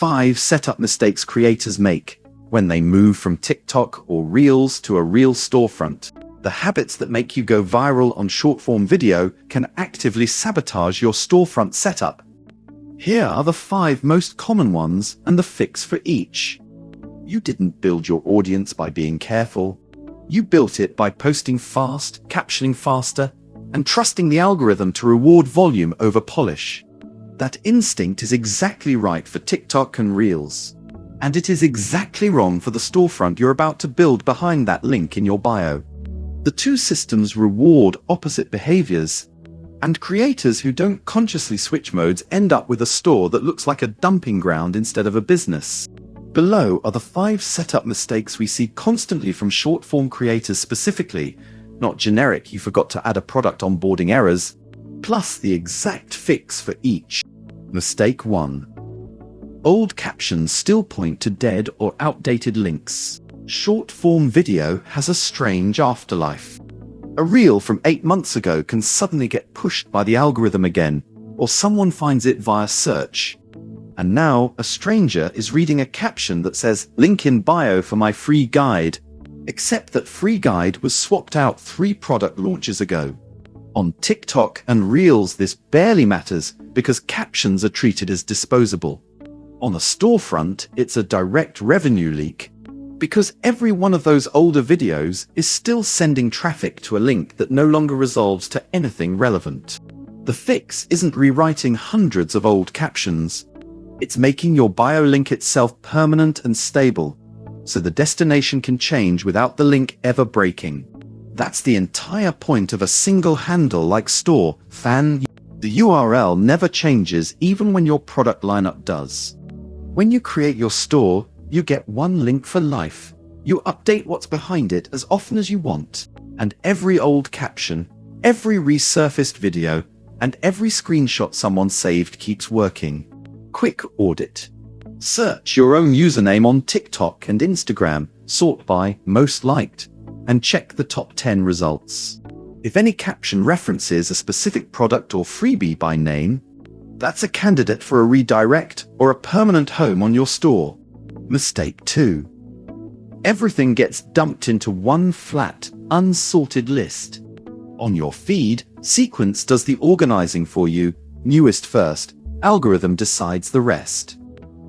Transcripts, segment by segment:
5 setup mistakes creators make when they move from TikTok or Reels to a real storefront. The habits that make you go viral on short-form video can actively sabotage your storefront setup. Here are the 5 most common ones and the fix for each. You didn't build your audience by being careful. You built it by posting fast, captioning faster, and trusting the algorithm to reward volume over polish. That instinct is exactly right for TikTok and Reels. And it is exactly wrong for the storefront you're about to build behind that link in your bio. The two systems reward opposite behaviors, and creators who don't consciously switch modes end up with a store that looks like a dumping ground instead of a business. Below are the 5 setup mistakes we see constantly from short-form creators specifically, not generic "you forgot to add a product onboarding" errors, plus the exact fix for each. Mistake 1. Old captions still point to dead or outdated links. Short-form video has a strange afterlife. A reel from 8 months ago can suddenly get pushed by the algorithm again, or someone finds it via search. And now a stranger is reading a caption that says "link in bio for my free guide," except that free guide was swapped out 3 product launches ago. On TikTok and Reels this barely matters because captions are treated as disposable. On a storefront, it's a direct revenue leak, because every one of those older videos is still sending traffic to a link that no longer resolves to anything relevant. The fix isn't rewriting hundreds of old captions. It's making your bio link itself permanent and stable, so the destination can change without the link ever breaking. That's the entire point of a single handle like store.fan. The URL never changes even when your product lineup does. When you create your store, you get one link for life. You update what's behind it as often as you want, and every old caption, every resurfaced video, and every screenshot someone saved keeps working. Quick audit. Search your own username on TikTok and Instagram, sort by most liked, and check the top 10 results. If any caption references a specific product or freebie by name, that's a candidate for a redirect or a permanent home on your store. Mistake 2. Everything gets dumped into one flat, unsorted list. On your feed, Sequence does the organizing for you, newest first, algorithm decides the rest.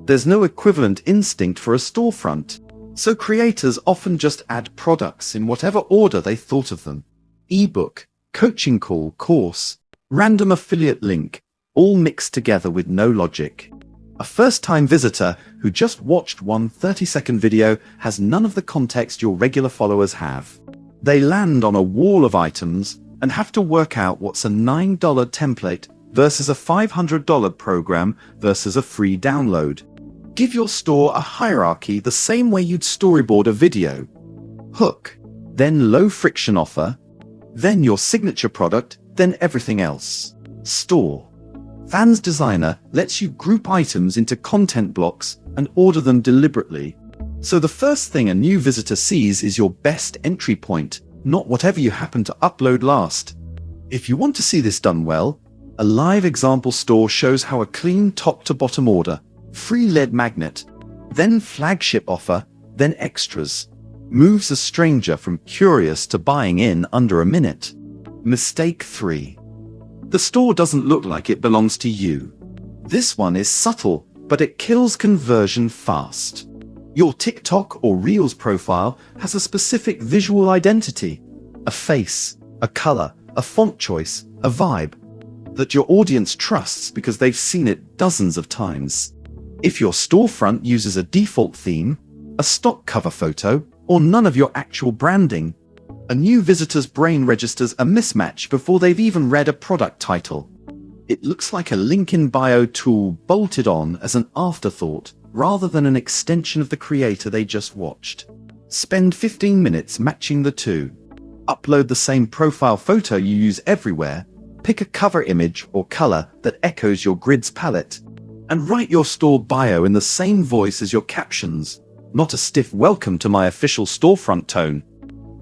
There's no equivalent instinct for a storefront, so creators often just add products in whatever order they thought of them. Ebook, coaching call, course, random affiliate link, all mixed together with no logic. A first-time visitor who just watched one 30-second video has none of the context your regular followers have. They land on a wall of items and have to work out what's a $9 template versus a $500 program versus a free download. Give your store a hierarchy the same way you'd storyboard a video. Hook, then low-friction offer, then your signature product, then everything else. Store. Fan's Designer lets you group items into content blocks and order them deliberately. So the first thing a new visitor sees is your best entry point, not whatever you happen to upload last. If you want to see this done well, a live example store shows how a clean top-to-bottom order, free lead magnet, then flagship offer, then extras, moves a stranger from curious to buying in under a minute. Mistake 3. The store doesn't look like it belongs to you. This one is subtle, but it kills conversion fast. Your TikTok or Reels profile has a specific visual identity, a face, a color, a font choice, a vibe that your audience trusts because they've seen it dozens of times. If your storefront uses a default theme, a stock cover photo, or none of your actual branding, a new visitor's brain registers a mismatch before they've even read a product title. It looks like a link in bio tool bolted on as an afterthought rather than an extension of the creator they just watched. Spend 15 minutes matching the two. Upload the same profile photo you use everywhere, pick a cover image or color that echoes your grid's palette, and write your store bio in the same voice as your captions, not a stiff "welcome to my official storefront" tone.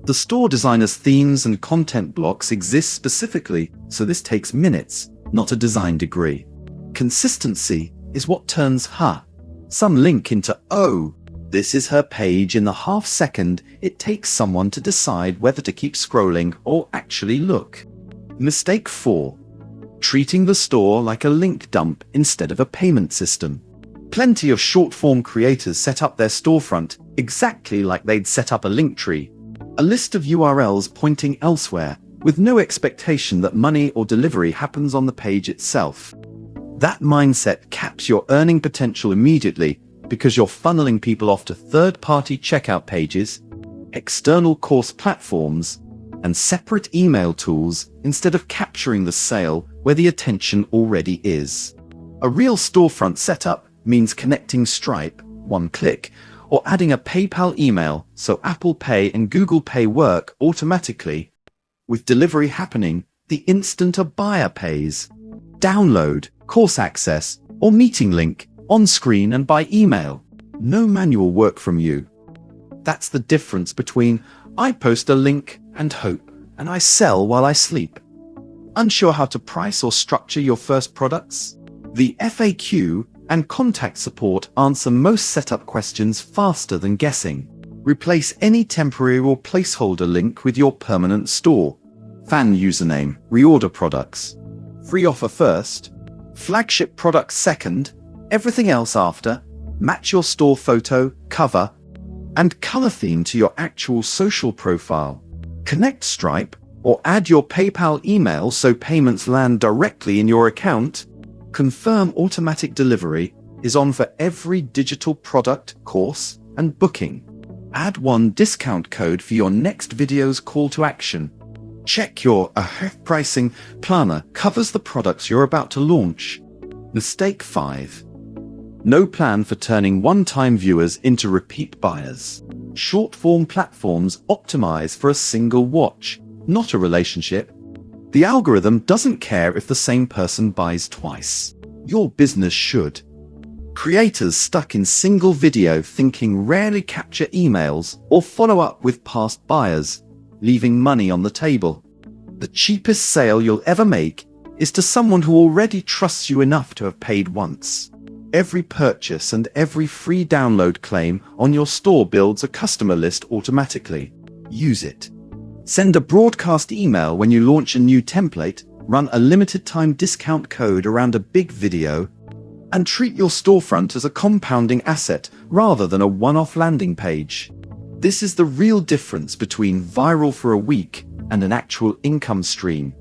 The store designer's themes and content blocks exist specifically, so this takes minutes, not a design degree. Consistency is what turns some link into, oh, this is her page in the half second it takes someone to decide whether to keep scrolling or actually look. Mistake 4. Treating the store like a link dump instead of a payment system. Plenty of short-form creators set up their storefront exactly like they'd set up a link tree, a list of URLs pointing elsewhere, with no expectation that money or delivery happens on the page itself. That mindset caps your earning potential immediately because you're funneling people off to third-party checkout pages, external course platforms, and separate email tools instead of capturing the sale where the attention already is. A real storefront setup means connecting Stripe, one click, or adding a PayPal email so Apple Pay and Google Pay work automatically, with delivery happening the instant a buyer pays. Download, course access, or meeting link on screen and by email. No manual work from you. That's the difference between I post a link and hope, and I sell while I sleep. Unsure how to price or structure your first products? The FAQ and contact support answer most setup questions faster than guessing. Replace any temporary or placeholder link with your permanent store. Fan username, reorder products. Free offer first, flagship products second, everything else after. Match your store photo, cover, and color theme to your actual social profile. Connect Stripe or add your PayPal email so payments land directly in your account. Confirm automatic delivery is on for every digital product, course, and booking. Add one discount code for your next video's call to action. Check your pricing planner covers the products you're about to launch. Mistake 5. No plan for turning one-time viewers into repeat buyers. Short-form platforms optimize for a single watch, not a relationship. The algorithm doesn't care if the same person buys twice. Your business should. Creators stuck in single video thinking rarely capture emails or follow up with past buyers, leaving money on the table. The cheapest sale you'll ever make is to someone who already trusts you enough to have paid once. Every purchase and every free download claim on your store builds a customer list automatically. Use it. Send a broadcast email when you launch a new template, run a limited time discount code around a big video, and treat your storefront as a compounding asset rather than a one-off landing page. This is the real difference between viral for a week and an actual income stream.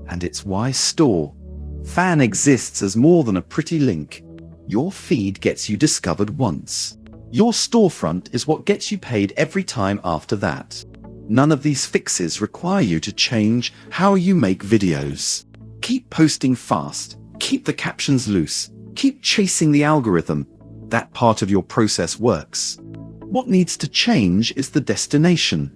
And it's why store.fan exists as more than a pretty link. Your feed gets you discovered once. Your storefront is what gets you paid every time after that. None of these fixes require you to change how you make videos. Keep posting fast, keep the captions loose, keep chasing the algorithm. That part of your process works. What needs to change is the destination.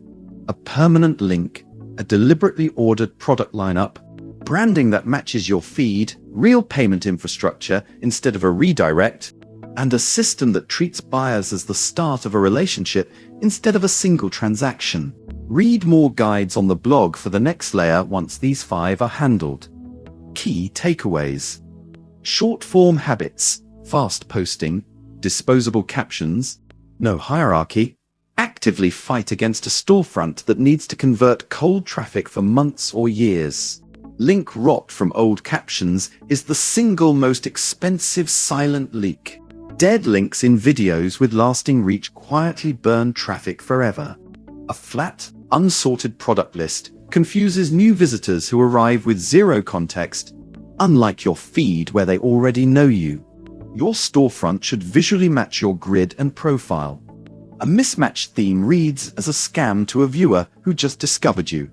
A permanent link, a deliberately ordered product lineup, branding that matches your feed, real payment infrastructure instead of a redirect, and a system that treats buyers as the start of a relationship instead of a single transaction. Read more guides on the blog for the next layer once these 5 are handled. Key takeaways. Short-form habits, fast posting, disposable captions, no hierarchy. Actively fight against a storefront that needs to convert cold traffic for months or years. Link rot from old captions is the single most expensive silent leak. Dead links in videos with lasting reach quietly burn traffic forever. A flat, unsorted product list confuses new visitors who arrive with zero context, unlike your feed where they already know you. Your storefront should visually match your grid and profile. A mismatched theme reads as a scam to a viewer who just discovered you.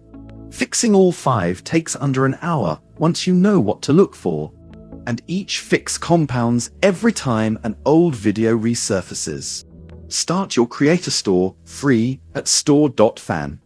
Fixing all 5 takes under an hour once you know what to look for, and each fix compounds every time an old video resurfaces. Start your creator store free at store.fan.